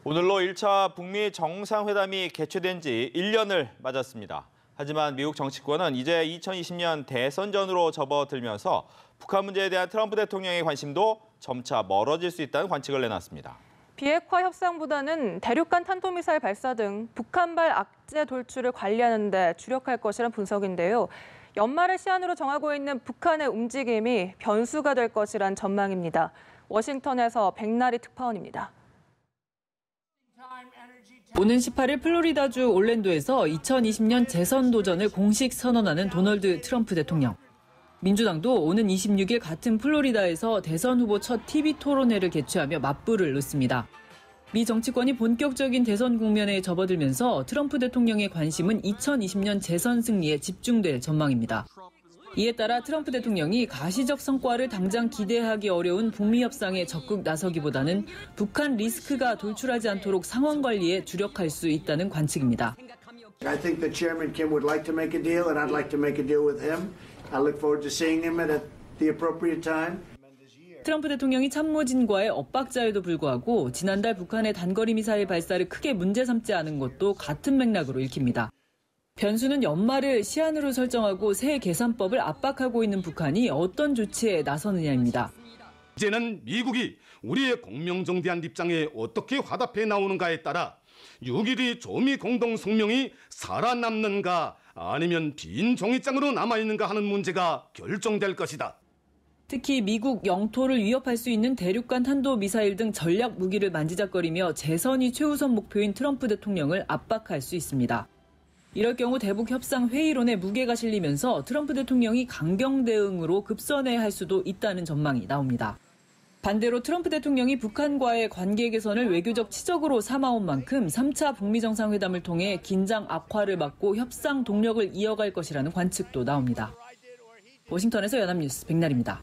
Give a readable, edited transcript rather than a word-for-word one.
오늘로 1차 북미 정상회담이 개최된 지 1년을 맞았습니다. 하지만 미국 정치권은 이제 2020년 대선 전으로 접어들면서 북한 문제에 대한 트럼프 대통령의 관심도 점차 멀어질 수 있다는 관측을 내놨습니다. 비핵화 협상보다는 대륙간 탄도미사일 발사 등 북한발 악재 돌출을 관리하는 데 주력할 것이란 분석인데요. 연말을 시한으로 정하고 있는 북한의 움직임이 변수가 될 것이란 전망입니다. 워싱턴에서 백나리 특파원입니다. 오는 18일 플로리다주 올랜도에서 2020년 재선 도전을 공식 선언하는 도널드 트럼프 대통령. 민주당도 오는 26일 같은 플로리다에서 대선 후보 첫 TV 토론회를 개최하며 맞불을 놓습니다. 미 정치권이 본격적인 대선 국면에 접어들면서 트럼프 대통령의 관심은 2020년 재선 승리에 집중될 전망입니다. 이에 따라 트럼프 대통령이 가시적 성과를 당장 기대하기 어려운 북미 협상에 적극 나서기보다는 북한 리스크가 돌출하지 않도록 상황 관리에 주력할 수 있다는 관측입니다. I think that Chairman Kim would like to make a deal, and I'd like to make a deal with him. I look forward to seeing him at the appropriate time. 트럼프 대통령이 참모진과의 엇박자에도 불구하고 지난달 북한의 단거리 미사일 발사를 크게 문제 삼지 않은 것도 같은 맥락으로 읽힙니다. 변수는 연말을 시한으로 설정하고 새 계산법을 압박하고 있는 북한이 어떤 조치에 나서느냐입니다. 이제는 미국이 우리의 공명정대한 입장에 어떻게 화답해 나오는가에 따라 6.12 조미 공동 성명이 살아남는가 아니면 빈 종이장으로 남아있는가 하는 문제가 결정될 것이다. 특히 미국 영토를 위협할 수 있는 대륙간 탄도미사일 등 전략 무기를 만지작거리며 재선이 최우선 목표인 트럼프 대통령을 압박할 수 있습니다. 이럴 경우 대북 협상 회의론에 무게가 실리면서 트럼프 대통령이 강경 대응으로 급선회할 수도 있다는 전망이 나옵니다. 반대로 트럼프 대통령이 북한과의 관계 개선을 외교적 치적으로 삼아온 만큼 3차 북미 정상회담을 통해 긴장 악화를 막고 협상 동력을 이어갈 것이라는 관측도 나옵니다. 워싱턴에서 연합뉴스 백나리입니다.